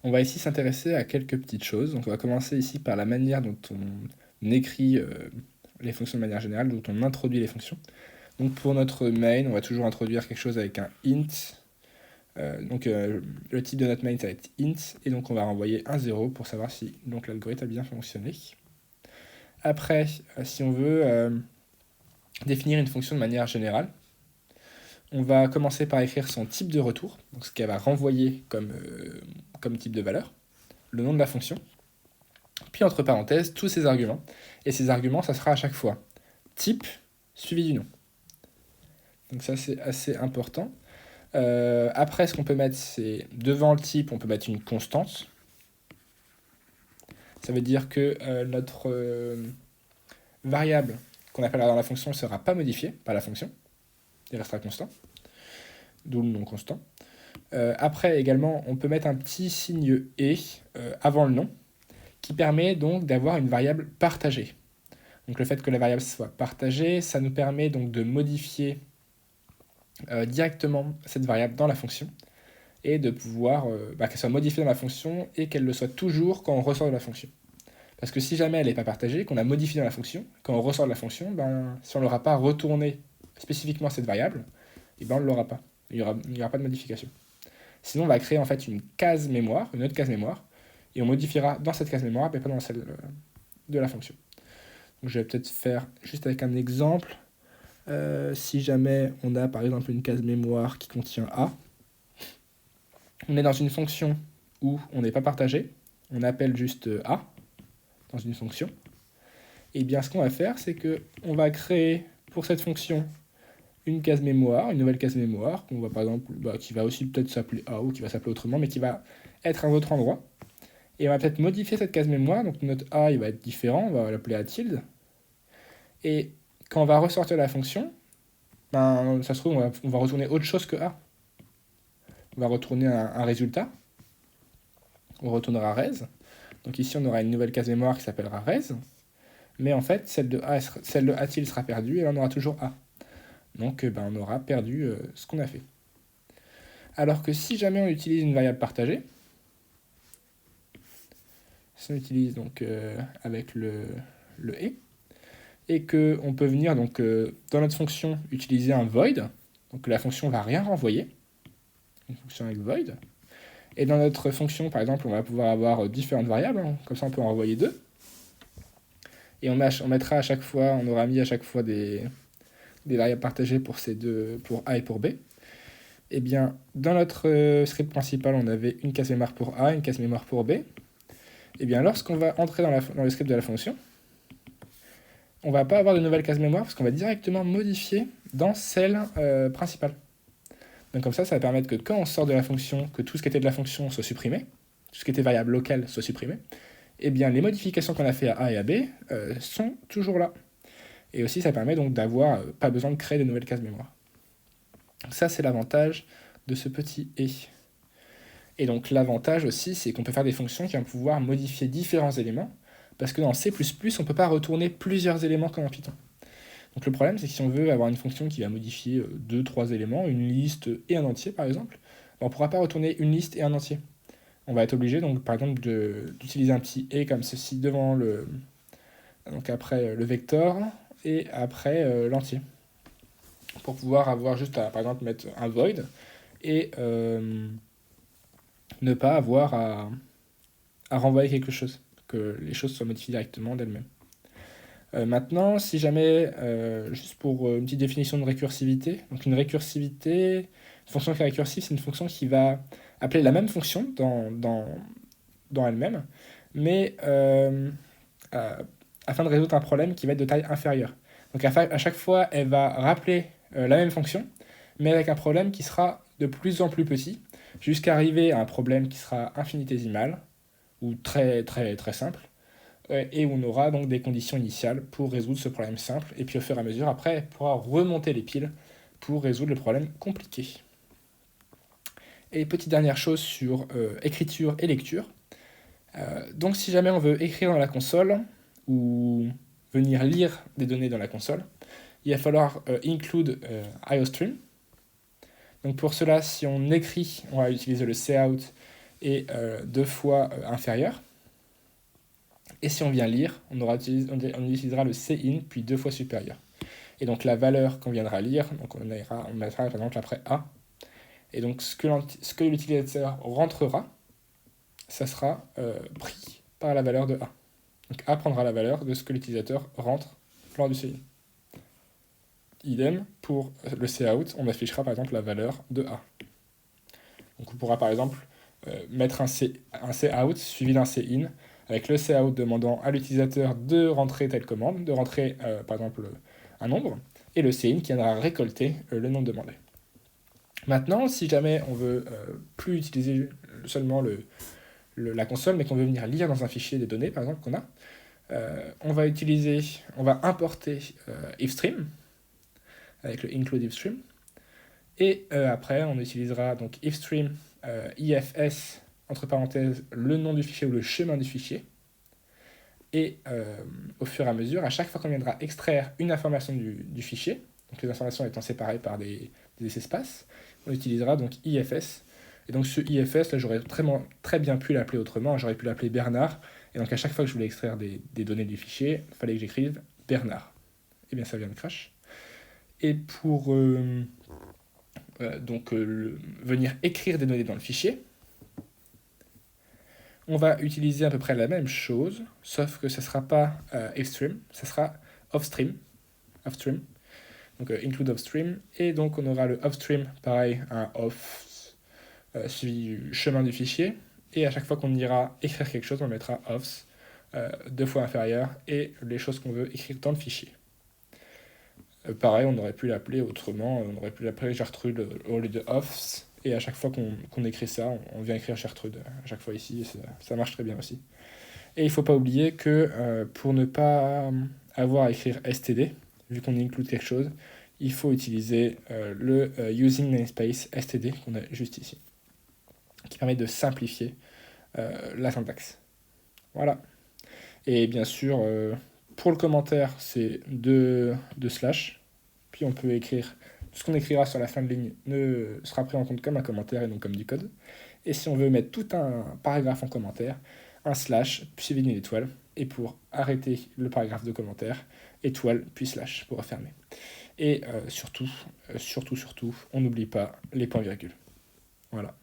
on va ici s'intéresser à quelques petites choses. Donc on va commencer ici par la manière dont on écrit les fonctions de manière générale, dont on introduit les fonctions. Donc pour notre main, on va toujours introduire quelque chose avec un int. Le type de notre main, ça va être int, et donc on va renvoyer un 0 pour savoir si l'algorithme a bien fonctionné. Après, si on veut définir une fonction de manière générale, on va commencer par écrire son type de retour, donc ce qu'elle va renvoyer comme type de valeur, le nom de la fonction, puis entre parenthèses, tous ses arguments. Et ces arguments, ça sera à chaque fois type suivi du nom. Donc ça, c'est assez important. Après, ce qu'on peut mettre, c'est devant le type, on peut mettre une constante. Ça veut dire que notre variable qu'on appellera dans la fonction ne sera pas modifiée par la fonction. Il restera constant, d'où le nom constant. Après, également, on peut mettre un petit signe « et » avant le nom, qui permet donc d'avoir une variable partagée. Donc le fait que la variable soit partagée, ça nous permet donc de modifier directement cette variable dans la fonction, et de pouvoir qu'elle soit modifiée dans la fonction, et qu'elle le soit toujours quand on ressort de la fonction. Parce que si jamais elle n'est pas partagée, qu'on a modifié dans la fonction, quand on ressort de la fonction, si on ne l'aura pas retourné spécifiquement cette variable, on ne l'aura pas. Il n'y aura pas de modification. Sinon, on va créer en fait une case mémoire, une autre case mémoire, et on modifiera dans cette case mémoire, mais pas dans celle de la fonction. Donc, je vais peut-être faire juste avec un exemple. Si jamais on a par exemple une case mémoire qui contient A, on est dans une fonction où on n'est pas partagé, on appelle juste A dans une fonction. Et bien ce qu'on va faire, c'est qu'on va créer pour cette fonction une case mémoire, une nouvelle case mémoire, qu'on va par exemple, qui va aussi peut-être s'appeler A ou qui va s'appeler autrement, mais qui va être à un autre endroit. Et on va peut-être modifier cette case mémoire, donc notre A il va être différent, on va l'appeler A tilde. Et quand on va ressortir la fonction, ça se trouve, on va retourner autre chose que A. On va retourner un résultat, on retournera res. Donc ici on aura une nouvelle case mémoire qui s'appellera res, mais en fait celle de A tilde sera perdue et là on aura toujours A. Donc on aura perdu ce qu'on a fait. Alors que si jamais on utilise une variable partagée, si on utilise donc avec le et qu'on peut venir donc dans notre fonction utiliser un void, donc la fonction va rien renvoyer, une fonction avec void. Et dans notre fonction, par exemple, on va pouvoir avoir différentes variables, comme ça on peut en renvoyer deux. Et on mettra à chaque fois, on aura mis à chaque fois des variables partagées pour ces deux, pour A et pour B. Et bien, dans notre script principal, on avait une case mémoire pour A, une case mémoire pour B. Et bien, lorsqu'on va entrer dans le script de la fonction, on ne va pas avoir de nouvelle case mémoire parce qu'on va directement modifier dans celle principale. Donc comme ça va permettre que quand on sort de la fonction, que tout ce qui était de la fonction soit supprimé, tout ce qui était variable locale soit supprimé, et bien les modifications qu'on a fait à A et à B sont toujours là. Et aussi ça permet donc d'avoir pas besoin de créer de nouvelles cases mémoire. Ça c'est l'avantage de ce petit « et ». Et donc l'avantage aussi, c'est qu'on peut faire des fonctions qui vont pouvoir modifier différents éléments, parce que dans C++, on ne peut pas retourner plusieurs éléments comme en Python. Donc le problème, c'est que si on veut avoir une fonction qui va modifier 2-3 éléments, une liste et un entier par exemple, on ne pourra pas retourner une liste et un entier. On va être obligé, donc, par exemple, d'utiliser un petit « et » comme ceci devant donc après le vecteur et après l'entier. Pour pouvoir avoir juste à, par exemple, mettre un void et ne pas avoir à renvoyer quelque chose, que les choses soient modifiées directement d'elles-mêmes. Maintenant, si jamais, juste pour une petite définition de récursivité, donc une fonction qui est récursive, c'est une fonction qui va appeler la même fonction dans elle-même, mais afin de résoudre un problème qui va être de taille inférieure. Donc à chaque fois, elle va rappeler la même fonction, mais avec un problème qui sera de plus en plus petit, jusqu'à arriver à un problème qui sera infinitésimal, ou très très très simple, et où on aura donc des conditions initiales pour résoudre ce problème simple, et puis au fur et à mesure, après, elle pourra remonter les piles pour résoudre le problème compliqué. Et petite dernière chose sur écriture et lecture. Donc si jamais on veut écrire dans la console, ou venir lire des données dans la console, il va falloir include IOStream. Donc pour cela, si on écrit, on va utiliser le cout et 2 fois inférieur. Et si on vient lire, on utilisera le cin, puis 2 fois supérieur. Et donc la valeur qu'on viendra lire, donc on mettra par exemple après A. Et donc ce que l'utilisateur rentrera, ça sera pris par la valeur de A. Donc A prendra la valeur de ce que l'utilisateur rentre lors du cin. Idem, pour le cout, on affichera par exemple la valeur de A. Donc on pourra par exemple mettre un cout suivi d'un cin, avec le cout demandant à l'utilisateur de rentrer telle commande, de rentrer par exemple un nombre, et le cin qui viendra récolter le nombre demandé. Maintenant, si jamais on veut plus utiliser seulement la console, mais qu'on veut venir lire dans un fichier des données, par exemple, qu'on a, on va importer ifstream, avec le include ifstream, et après, on utilisera donc ifstream ifs, entre parenthèses, le nom du fichier ou le chemin du fichier, et au fur et à mesure, à chaque fois qu'on viendra extraire une information du fichier, donc les informations étant séparées par des espaces, on utilisera donc ifs. Et donc ce ifs, là, j'aurais très bien pu l'appeler autrement, j'aurais pu l'appeler Bernard, et donc à chaque fois que je voulais extraire des données du fichier, il fallait que j'écrive Bernard. Et bien ça vient de crash. Et pour venir écrire des données dans le fichier, on va utiliser à peu près la même chose, sauf que ce ne sera pas ifstream, ce sera offstream. Donc include offstream, et donc on aura le offstream, pareil, un off suivi du chemin du fichier, et à chaque fois qu'on ira écrire quelque chose, on mettra offs 2 fois inférieur, et les choses qu'on veut écrire dans le fichier. Pareil, on aurait pu l'appeler autrement, on aurait pu l'appeler Gertrude au lieu de offs, et à chaque fois qu'on écrit ça, on vient écrire Gertrude à chaque fois ici, et ça marche très bien aussi. Et il ne faut pas oublier que pour ne pas avoir à écrire std, vu qu'on include quelque chose, il faut utiliser le using namespace std qu'on a juste ici, qui permet de simplifier la syntaxe. Voilà. Et bien sûr, pour le commentaire, c'est 2 slash, puis on peut écrire, tout ce qu'on écrira sur la fin de ligne sera pris en compte comme un commentaire et non comme du code. Et si on veut mettre tout un paragraphe en commentaire, un slash, puis suivi d'une étoile, et pour arrêter le paragraphe de commentaire, étoile, puis slash, pour refermer. Et surtout, on n'oublie pas les points-virgules. Voilà.